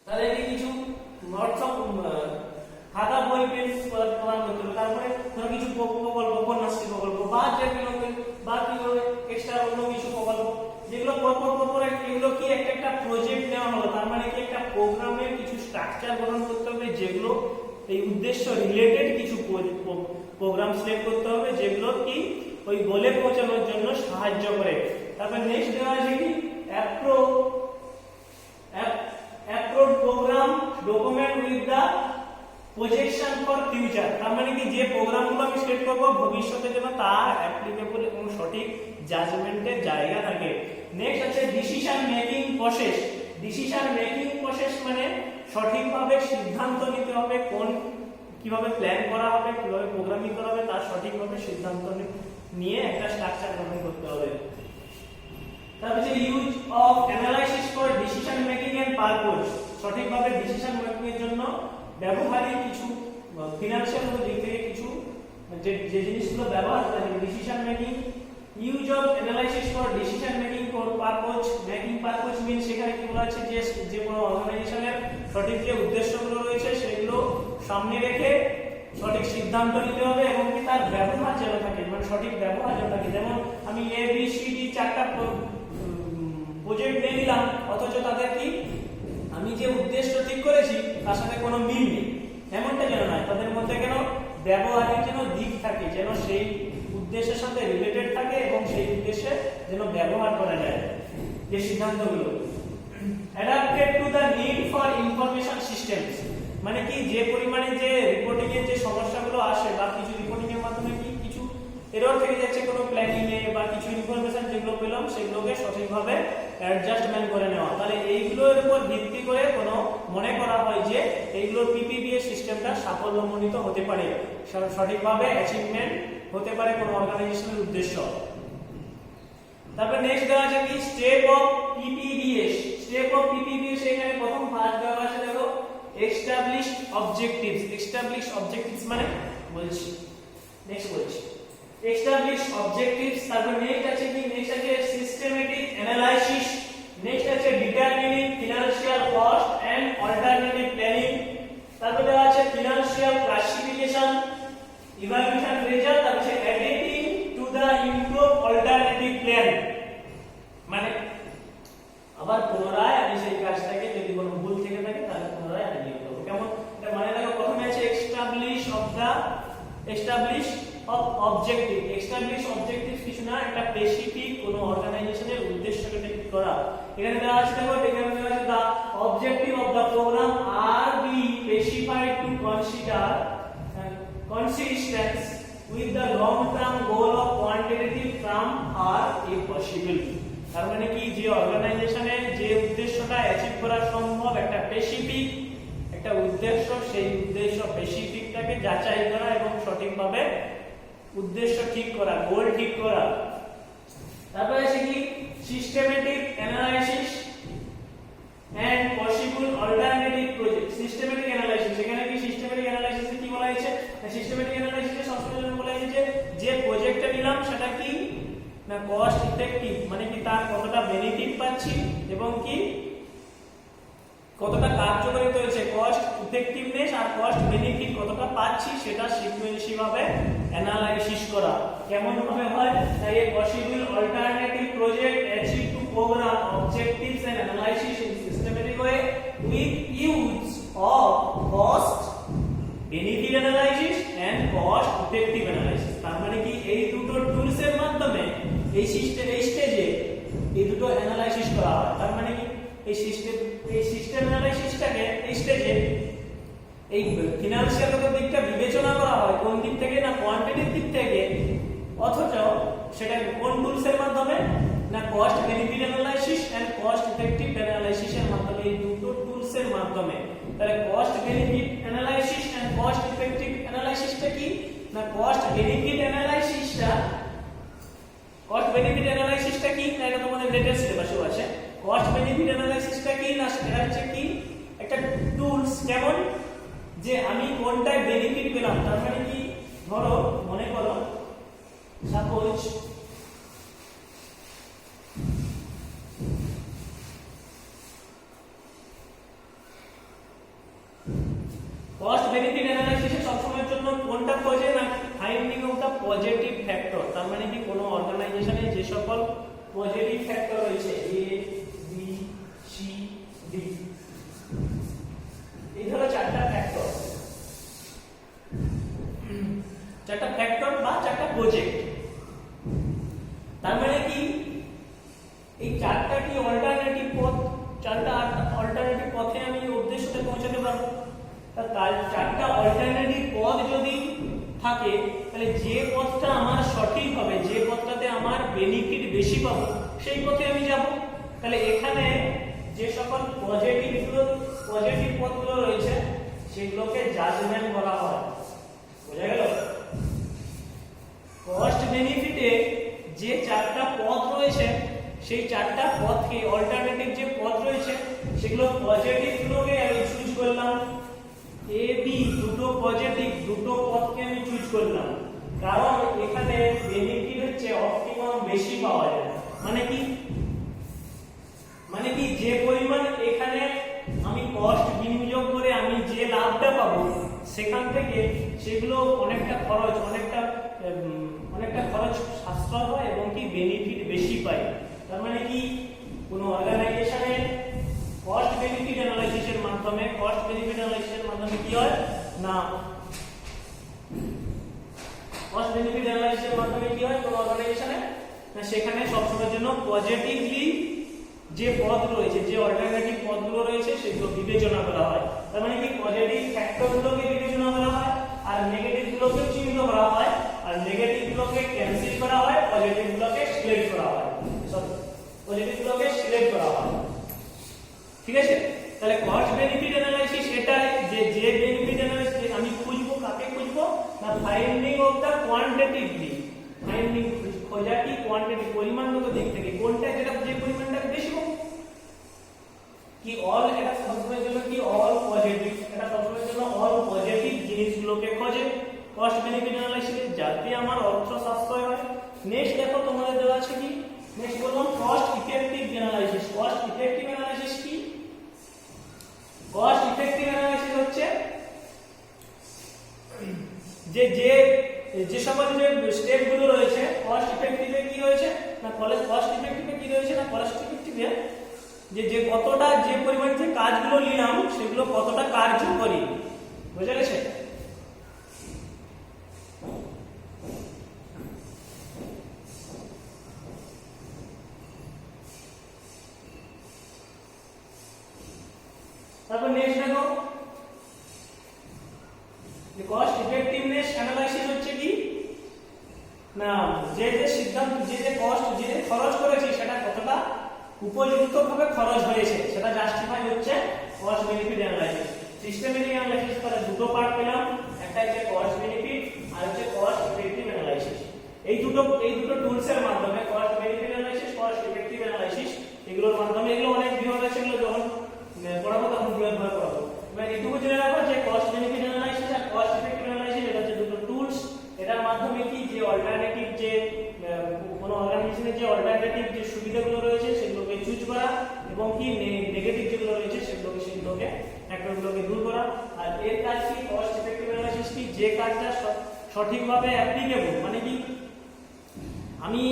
তাহলে কি কিছু নোটস খাতা বই পেন প্রদান করতে হবে। তারপরে ধরো কিছু প্রকল্প, কন্যাশ্রী প্রকল্প বা যেগুলো বা কি হবে এক্সট্রা অন্য কিছু প্রকল্প যেগুলো পরপর এগুলো কি একটা প্রজেক্ট নেওয়া হলো। তার মানে কি একটা প্রোগ্রামের কিছু স্ট্রাকচার গঠন করতে হবে যেগুলো এই উদ্দেশ্য রিলেটেড কিছু প্রোগ্রাম সিলেক্ট করতে হবে যেগুলো কি ওই গোলে পৌঁছানোর জন্য সাহায্য করে। তারপর নেক্সট দেওয়া আছে কি approved program document with the projection for future. তার মানে কি যে প্রোগ্রামগুলো আমি সিলেক্ট করব ভবিষ্যতের জন্য তার অ্যাপ্লিকেবল এবং সঠিক জাজমেন্টের জায়গা থাকে। নেক্সট আছে decision making process. Decision making process মানে সঠিকভাবে সিদ্ধান্ত নিতে হবে, কিভাবে প্ল্যান করা হবে, কিভাবে প্রোগ্রামিং করা হবে তার সঠিকভাবে সিদ্ধান্ত নিয়ে একটা স্ট্রাকচার গঠন করতে হবে। তারপর হচ্ছে use of analysis for decision making and purpose. সঠিকভাবে ডিসিশন মেকিং এর জন্য ব্যবহারিক কিছু ফিনান্সিয়াল দিক থেকে কিছু যে জিনিসগুলো ব্যবহার করা হয় decision making. Use of analysis for decision making for purpose. Making purpose means সেখানে কি বলা আছে যে কোনো অর্গানাইজেশনের সঠিক যে উদ্দেশ্যগুলো রয়েছে সেগুলো সামনে রেখে সঠিক সিদ্ধান্ত নিতে হবে এবং কি তার ব্যবহার যেন থাকে, মানে সঠিক ব্যবহার যেন থাকে। যেমন আমি এ বি সি ডি চারটা প্রজেক্ট নিয়ে নিলাম অথচ তাদের কি আমি যে উদ্দেশ্য ঠিক করেছি তার সাথে কোনো মিল নেই, এমনটা যেন নয়। তাদের মধ্যে কেন ব্যবহারিক যেন দিক থাকে, যেন সেই উদ্দেশ্যের সাথে রিলেটেড থাকে এবং সেই উদ্দেশ্যে যেন ব্যবহার করা যায় যে সিদ্ধান্তগুলো। Adapted to the need for information systems, মানে কি যে পরিমাণে যে রিপোর্টিং এর যে সমস্যাগুলো আসে বা কিছু রিপোর্টিং এর মাধ্যমে কি কিছু এরর থেকে যাচ্ছে কোনো প্ল্যানিং এ বা কিছু ইনফরমেশন যেগুলো পেলাম সেগুলোকে সঠিকভাবে অ্যাডজাস্টমেন্ট করে নেওয়া। তাহলে এইগুলোর উপর ভিত্তি করে কোনো মনে করা হয় যে এইগুলোর পিপিবিএ সিস্টেমটা সাফল্যমণ্ডিত হতে পারে, সঠিকভাবে অ্যাচিভমেন্ট হতে পারে কোনো অর্গানাইজেশনের উদ্দেশ্য। তারপর নেক্সট দেওয়া আছে কি step of PPBS. Step of PPBS এখানে প্রথম ফার্স্ট দেওয়া আছে দেখো এস্টাবলিশ অবজেক্টিভস। এস্টাবলিশ অবজেক্টিভস মানে বলছি নেক্সট বলছি এস্টাবলিশ অবজেক্টিভস। তারপর নেক্সট আছে কি নেক্সট আছে সিস্টেমেটিক অ্যানালাইসিস। নেক্সট আছে determining financial cost and alternative planning. তারপর দেওয়া আছে ফিনান্সিয়াল ক্লাসিফিকেশন, ইভালুয়েশন রেজাল্ট। তারপর আছে editing to the improve alternative plan, মানে আবার পুনরায় আমি সেই কাজটাকে যদি কোনো ভুল থেকে থাকে তাহলে পুনরায় আমি নিয়ে করব। কেমন এটা মানে দেখো প্রথমে আছে establish of objective. Establish objective কিছু না, একটা স্পেসিফিক কোনো অর্গানাইজেশনের উদ্দেশ্যকে ঠিক করা। এখানে দেওয়া আছে দেখো এখানে দেওয়া আছে the objective of the program are be specified to consider consistence with the long term goal of quantitative term are a possible। তার মানে কি যে অর্গানাইজেশনের যে উদ্দেশ্যটা অ্যাচিভ করা সম্ভব একটা স্পেসিফিক একটা উদ্দেশ্য, সেই উদ্দেশ্য স্পেসিফিকটাকে যাচাই করা এবং সঠিকভাবে উদ্দেশ্য ঠিক করা, গোল ঠিক করা। তারপরে আছে কি systematic analysis and possible alternative project. Systematic analysis এখানে কি সিস্টেমেটিক অ্যানালাইসিসে কি বলা হয়েছে, সিস্টেমেটিক অ্যানালাইসিসে সবসময় বলা হয়েছে যে প্রজেক্টটা নিলাম সেটা কি না কস্ট ইফেক্টিভ, মানে কি তার কতটা বেনিফিট পাচ্ছি এবং কি কতটা কার্যকারিতা হয়েছে, কস্ট ইফেক্টিভনেস আর কস্ট বেনিফিট কতটা পাচ্ছি সেটা সিকোয়েন্সি ভাবে অ্যানালাইসিস করা। কেমন ভাবে হয় তাই এ possible alternative project achieve to program objectives and analysis in systematic way with use of cost benefit analysis and cost effective analysis. তার মানে কি এই দুটো টুলস এর মাধ্যমে এই স্টেজে এই দুটো অ্যানালাইসিস করা হয়। তার মানে কি এই সিস্টেম অ্যানালাইসিসটাকে এই স্টেজে এই ফিনান্সিয়াল দিকটা বিবেচনা করা হয় কোন দিক থেকে না কোয়ান্টিটিভ দিক থেকে, অথচ সেটা কোন টুলস এর মাধ্যমে না cost benefit analysis and cost effective analysis এর মাধ্যমে, এই দুটো টুলস এর মাধ্যমে। তাহলে cost benefit analysis and cost ইফেক্টিভ অ্যানালাইসিসটা কি না কস্ট বেনিফিট অ্যানালাইসিসটা কি না এটা তোমাদের লেটেস্ট সিলেবাসেও আছে। কস্ট বেনিফিট অ্যানালাইসিসটা কি না সেটা হচ্ছে কি একটা টুলস, কেমন যে আমি কোনটায় বেনিফিট পেলাম। তার মানে কি ধরো মনে করো সাপোজ কস্ট বেনিফিট অ্যানালাইসিসে সবসময়ের জন্য কোনটা খোঁজে না finding of the positive factor, তার মানে কি কোনো অর্গানাইজেশনে যে সকল পজিটিভ ফ্যাক্টর রয়েছে এ বি সি ডি, এই ধরো চারটা ফ্যাক্টর বা চারটা প্রজেক্ট। তার মানে কি এই চারটা কি অল্টারনেটিভ পথ, চারটা অল্টারনেটিভ পথে আমি উদ্দেশ্যতে পৌঁছাতে পারবো। তার চারটা অল্টারনেটিভ পথ যদি থাকে তাহলে যে পথটা আমার সঠিক হবে, যে পথটাতে আমার বেনিফিট বেশি পাবো সেই পথে আমি যাব। তাহলে এখানে যে সকল পজিটিভ পথগুলো রয়েছে সেগুলোকে জাজমেন্ট বলা হয়। বোঝা গেল? কস্ট বেনিফিটে যে চারটা পথ রয়েছে সেই চারটা পথকে অল্টারনেটিভ যে পথ রয়েছে সেগুলো পজিটিভ গুলোকে আমি চুজ করলাম, এ বি দুটো পজিটিভ দুটো পথকে আমি চুজ করলাম, কারণ এখানে বেনিফিট হচ্ছে অপটিমাম বেশি পাওয়া যায়। মানে কি যে পরিমাণ এখানে আমি কস্ট বিনিয়োগ করে আমি যে লাভটা পাবো সেখান থেকে সেগুলো অনেকটা খরচ সাশ্রয় হয় এবং কি বেনিফিট বেশি পাই। তার মানে কি কোনো অর্গানাইজেশনে কস্ট বেনিফিট অ্যানালাইসিসের মাধ্যমে কি হয় না কোনো অর্গানাইজেশনে সেখানে সবসময়ের জন্য পজিটিভলি যে পথ রয়েছে, যে অল্টারনেটিভ পথগুলো রয়েছে সেগুলো বিবেচনা করা হয়। তার মানে কি পজিটিভ ফ্যাক্টরগুলোকে বিবেচনা করা হয় আর নেগেটিভ গুলোকে চিহ্নিত করা হয়, আর নেগেটিভ গুলোকে ক্যান্সেল করা হয়, পজিটিভ গুলোকে সিলেক্ট করা হয়। ঠিক আছে? তাহলে কস্ট বেনিফিট অ্যানালাইসিস এটাই যে বেনিফিট অ্যানালাইসিস আমি খুঁজবো, কাকে খুঁজবো না ফাইন্ডিং অফ দা কোয়ান্টিটিভলি, খোঁজা কি কোয়ান্টিটি পরিমাণগত দিক থেকে কোনটা যেটা যে পরিমাণটা বেশি পাবো কি অল, এটা সবসময়ের জন্য কি অল পজিটিভ, এটা সবসময়ের জন্য অল পজিটিভ জিনিসগুলোকে খোঁজে কস্ট বেনিফিট অ্যানালাইসিসে, যাতে আমার অর্থ সাশ্রয় হয়। নেক্সট দেখো তোমাদের দেওয়া আছে কি, নেক্সট বললাম cost effective analysis. Cost effective analysis কি? কস্ট ইফেক্টিভ অ্যানালাইসিস হচ্ছে যে সকল যে স্টেপ গুলো রয়েছে কস্ট ইফেক্টিভে কি রয়েছে না কস্ট ইফেক্টিভে যে কতটা যে পরিমাণ যে কাজগুলো নিলাম সেগুলো কতটা কার্যকরী। বুঝা গেছে? তারপর নেক্সট দেখো কস্ট ইফেক্টিভনেস অ্যানালাইসিস হচ্ছে কি না যে সিদ্ধান্ত যে কস্ট যে খরচ করেছি সেটা কতটা উপযুক্তভাবে খরচ হয়েছে সেটা জাস্টিফাই হচ্ছে cost benefit analysis. Systematic analysis তাহলে দুটো পার্ট পেলাম, একটা হচ্ছে কস্ট বেনিফিট আর হচ্ছে কস্ট ইফেক্টিভ অ্যানালাইসিস। এই দুটো টুলস এর মাধ্যমে cost benefit analysis, cost effective analysis এগুলোর মাধ্যমে এগুলো অনেক বিভাগ আছে, এগুলো যখন পড়াবো তখন বিভাগ পড়াবো। এবার এইটুকু জেনে রাখো যে কস্ট বেনিফিট অ্যানালাইসিস আর কস্ট ইফেক্টিভ অ্যানালাইসিস এটা হচ্ছে দুটো টুলস। এটার মাধ্যমে কি যে অল্টারনেটিভ যে কোনো অর্গানাইজেশনের যে অল্টারনেটিভ যে সুবিধাগুলো রয়েছে সেগুলোকে চুজ করা এবং কি নেগেটিভ যেগুলো রয়েছে সেগুলোকে ফ্যাক্টরগুলোকে দূর করা। আর এর কাজ কি কস্ট ইফেক্টিভ অ্যানালাইসিস কি যে কাজটা সঠিকভাবে অ্যাপ্লিকেবল, মানে কি আমি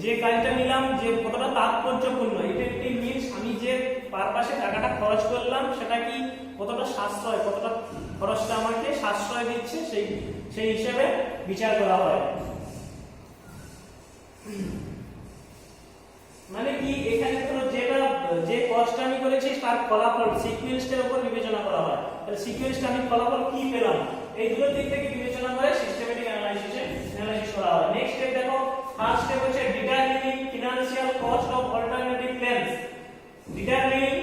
যে কাজটা নিলাম যে কতটা তাৎপর্যপূর্ণ, ইফেক্টিভ মিন্স আমি যে পারপাসে টাকাটা খরচ করলাম সেটা কি কতটা সাশ্রয়, কতটা খরচটা আমাকে সাশ্রয় দিচ্ছে সেই হিসেবে বিচার করা হয়। মানে কি এখানে ধরো যে কস্ট আমি করেছি তার ফলাফল সিকোয়েন্সটার উপর বিবেচনা করা হয়। তাহলে সিকোয়েন্সটা আমি ফলাফল কি পেলাম এই দুটো দিক থেকে বিবেচনা করে সিস্টেমেটিক অ্যানালাইসিস করা হয়। নেক্সট স্টেপ দেখো, ফার্স্ট স্টেপ হচ্ছে determining financial cost of alternative plans. Determining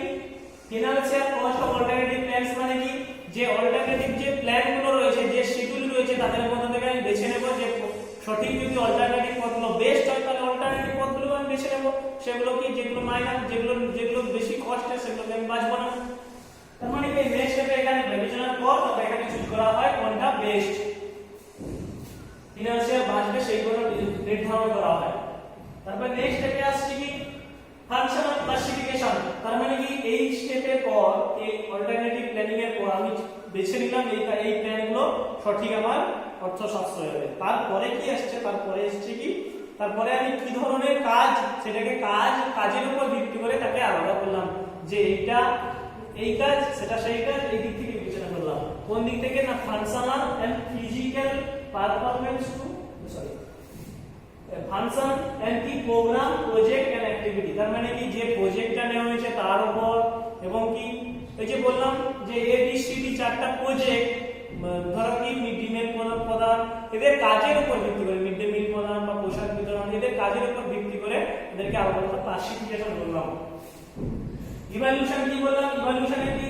financial cost of alternative plans মানে কি যে অল্টারনেটিভ যে প্ল্যানগুলো রয়েছে, যে শিডিউল রয়েছে তাদের মধ্যে থেকে আমি বেছে নেব যে সঠিক যদি অল্টারনেটিভ পথগুলো বেস্ট হয় তাহলে অল্টারনেটিভ পথগুলো আমি বেছে নেব, সেগুলো কি যেগুলো মাইনাস যেগুলো বেশি কস্ট হয় সেগুলোকে আমি বাছবো না। তার মানে কি নেক্সট স্টেপে এখানে বিবেচনার পর তবে এখানে চুজ করা হয় কোনটা বেস্ট ফিনান্সিয়াল বাঁচবে সেইগুলো নির্ধারণ করা হয়। তারপর নেক্সট স্টেপে আসছে কি ফাংশনাল ক্লাসিফিকেশন। তার মানে কি এই স্টেপের পর এই অল্টারনেটিভ প্ল্যানিং এর পর আমি বেছে সঠিক আমার অর্থ সাশ্রয় হবে। তারপরে কি আসছে, তারপরে এসছে কি, তারপরে আমি কি ধরনের কাজ, সেটাকে কাজের উপর ভিত্তি করে তাকে আলাদা করলাম, যে এইটা এই কাজ, সেটা সেই কাজ, এই দিক থেকে বিবেচনা করলাম। কোন দিক থেকে না, functional and physical performance to function and কি প্রোগ্রাম প্রজেক্ট এন্ড অ্যাক্টিভিটি। তার মানে কি যে প্রজেক্টটা নেওয়া হয়েছে তার উপর, এবং কি এই যে বললাম যে ABCD চারটা প্রজেক্ট, ধরো কি মিড ডে মিল প্রদান, এদের কাজের উপর ভিত্তি করে, মিড ডে মিল প্রদান বা পোশাক বিতরণ, এদের কাজের উপর ভিত্তি করে এদেরকে আলাদা আলাদা ক্লাসিফিকেশন করলাম। ইভালুয়েশন কি বললাম, ইভালুয়েশনে কি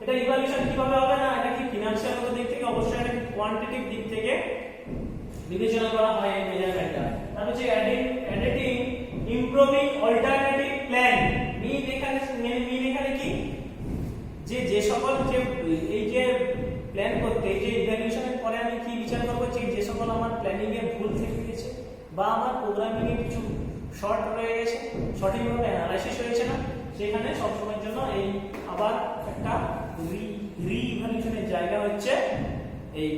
এটা ইভালুয়েশন কিভাবে হবে না, এটা কি ফিনান্সিয়াল দিক থেকে, অবশ্যই এটা কোয়ান্টিটিভ দিক থেকে বিবেচনা করা হয় এই মেজারমেন্টটা। তার হচ্ছে এডিটিং ইমপ্রুভিং অল্টারনেটিভ প্ল্যান। মিন এখানে কি, যে সকল যে এই যে প্ল্যান করতে, এই যে ইভ্যালুয়েশনের পরে আমি কি বিচার করব, যে সকল আমার প্ল্যানিং এ ভুল থেকে গেছে বা আমার প্রোগ্রামিং এ কিছু শর্ট রয়ে গেছে, সঠিকভাবে অ্যানালাইসিস হয়েছে না, সেখানে সব সময়ের জন্য এই আবার একটা রি-ইভ্যালুয়েশনের জায়গা হচ্ছে এই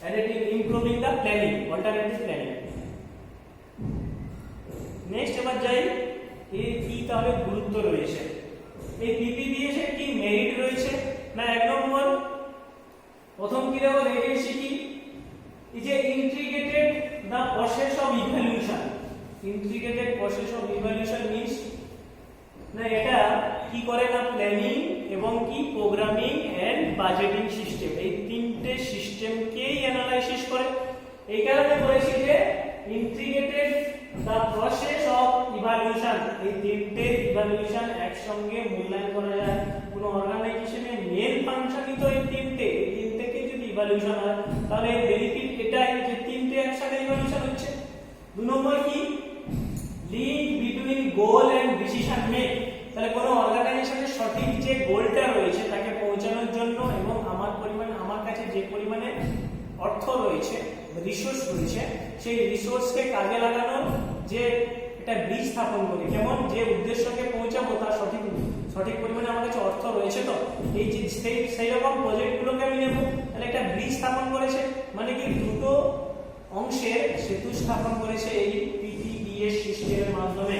এডিটিং ইমপ্রুভিং দা প্ল্যানিং, অল্টারনেটিভ প্ল্যানিং। নেক্সট এবার যাই, এর কি তাহলে গুরুত্ব রয়েছে, এই PPDS এর কি মেরিট রয়েছে না। এক নম্বর, প্রথম কি দেবো দেখে শিখি, এই যে integrated the process of evaluation. Integrated process of evaluation means না, এটা কি করে না, প্ল্যানিং এবং কি প্রোগ্রামিং এন্ড বাজেটিং সিস্টেম, এই তিনটে সিস্টেমকেই অ্যানালাইসিস করে। এই কারণে বলেছি যে integrated the process of evaluation, এই তিনটে ইভ্যালুয়েশন একসঙ্গে মূল্যায়ন করা যায়। কোনো অর্গানাইজেশনের মেন ফাংশনই তো এই তিনটেকে যদি ইভ্যালুয়েশন হয়, তাহলে বেনিফিট এটাই যে তিনটে একসাথে ইভ্যালুয়েশন হচ্ছে। 2 নম্বর কি, link between goal and decision make. তাহলে কোনো অর্গানাইজেশনের সঠিক যে গোলটা রয়েছে তাকে পৌঁছানোর জন্য এবং আমার কাছে যে পরিমাণে অর্থ রয়েছে, রিসোর্স রয়েছে, সেই রিসোর্সকে কাজে লাগানোর যে একটা ব্রিজ স্থাপন করি, কেমন, যে উদ্দেশ্যকে পৌঁছাবো তার সঠিক পরিমাণে আমার কাছে অর্থ রয়েছে, তো এই যে সেই রকম প্রজেক্টগুলোকে আমি নেব। তাহলে একটা ব্রিজ স্থাপন করেছে, মানে কি দুটো অংশে সেতু স্থাপন করেছে এই PPDS সিস্টেমের মাধ্যমে।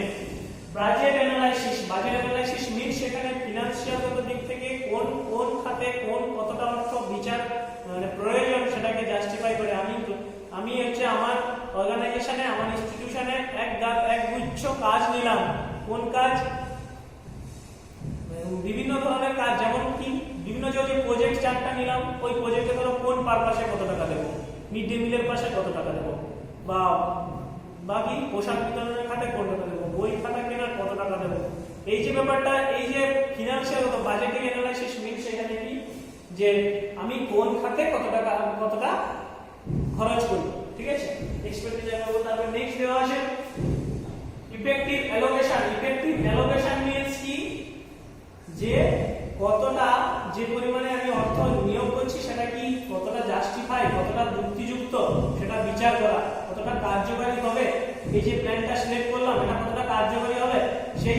বাজেট অ্যানালাইসিস মিন্স সেখানে ফিনান্সিয়াল দিক থেকে কোন খাতে কতটা অর্থ বিচার মানে প্রয়োজন, সেটাকে জাস্টিফাই করে আমি হচ্ছে আমার অর্গানাইজেশনে, আমার ইনস্টিটিউশনে এক গুচ্ছ কাজ নিলাম। কোন কাজ, বিভিন্ন ধরনের কাজ, যেমন কি বিভিন্ন যে প্রজেক্ট চারটা নিলাম, ওই প্রজেক্টে ধরো কোন পারপাসে কত টাকা দেবো, মিড ডে মিলের পাশে কত টাকা দেবো, বা বাকি পোশাক বিতরণের খাতে কত টাকা দেবো, বই খাতা কেনার কত টাকা দেবো। এই যে ব্যাপারটা, এই যে ফিনান্সিয়াল বাজেটিং অ্যানালাইসিস মিন্স সেখানে কি, যে আমি কোন খাতে কতটা খরচ করব, ঠিক আছে। এক্সপেক্টেড জায়গা বলতে তারপর নেক্সট দেওয়া আছে ইফেক্টিভ অ্যালোকেশন মিন্স কি, যে কতটা, যে পরিমাণে আমি অর্থ নিয়োগ করছি সেটা কি কতটা জাস্টিফাই, কতটা যুক্তিযুক্ত, সেটা বিচার করা, কতটা কার্যকারী হবে। এই যে প্ল্যানটা সিলেক্ট করলাম, এটা কতটা কার্যকারী হবে, সেই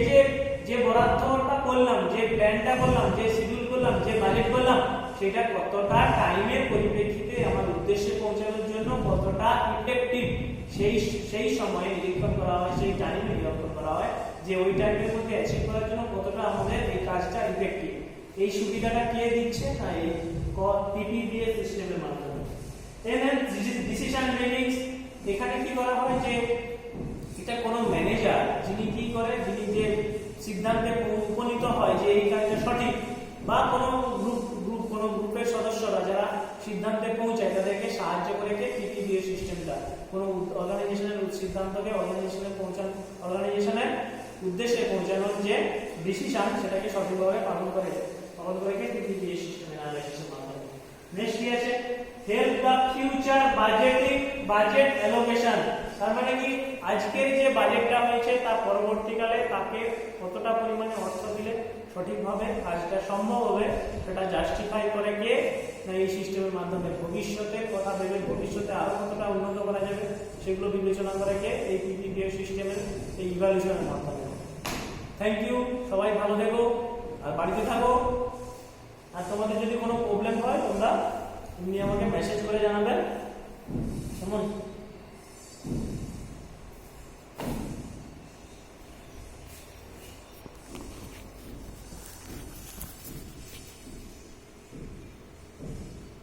যে বরাদ্দটা করলাম, যে প্ল্যানটা করলাম, যে শিডিউল করলাম, যে বাজেট করলাম, সেটা কতটা টাইমের পরিপ্রেক্ষিতে আমার উদ্দেশ্যে পৌঁছানোর জন্য কতটা ইফেক্টিভ, সেই সময়ে নিরীক্ষণ করা হয়, সেই টাইমে নিরীক্ষণ করা হয় যে ওই টাইমের মধ্যে অ্যাচিভ করার জন্য কতটা আমাদের এই কাজটা ইফেক্টিভ। এই সুবিধাটা কে দিচ্ছে, না এই PPDS সিস্টেমের মাধ্যমে। ডিসিশন মেকিং, এখানে কি করা হয়, যে এটা কোনো ম্যানেজার যিনি কি করে, যিনি যে সিদ্ধান্তে উপনীত হয় যে এই কাজটা সঠিক, বা কোনো গ্রুপের সদস্যরা যারা সিদ্ধান্তে পৌঁছায় তাদেরকে সাহায্য করে কে, PPDS সিস্টেমটা। কোনো অর্গানাইজেশনের সিদ্ধান্তকে অর্গানাইজেশনের উদ্দেশ্যে পৌঁছানোর যে ডিসিশন, সেটাকে সঠিকভাবে পালন করে কে PPDS সিস্টেমের অ্যানালাইসিসের মাধ্যমে। নেক্সট কি আছে, হেল্প দা ফিউচার বাজেট অ্যালোকেশন। তার মানে কি, আজকের যে বাজেটটা হয়েছে তা পরবর্তীকালে তাকে কতটা পরিমাণে অর্থ দিলে সঠিকভাবে কাজটা সম্ভব হবে, সেটা জাস্টিফাই করে কে, না এই সিস্টেমের মাধ্যমে। ভবিষ্যতের কথা ভেবে ভবিষ্যতে আরো কতটা উন্নত করা যাবে সেগুলো বিবেচনা করে কে, এই PPDS সিস্টেমের এই ইভ্যালুয়েশনের মাধ্যমে। থ্যাংক ইউ, সবাই ভালো থেকো আর বাড়িতে থাকো। আর তোমাদের যদি কোনো প্রবলেম হয় তোমরা এমনি আমাকে মেসেজ করে জানাবেন কেমন।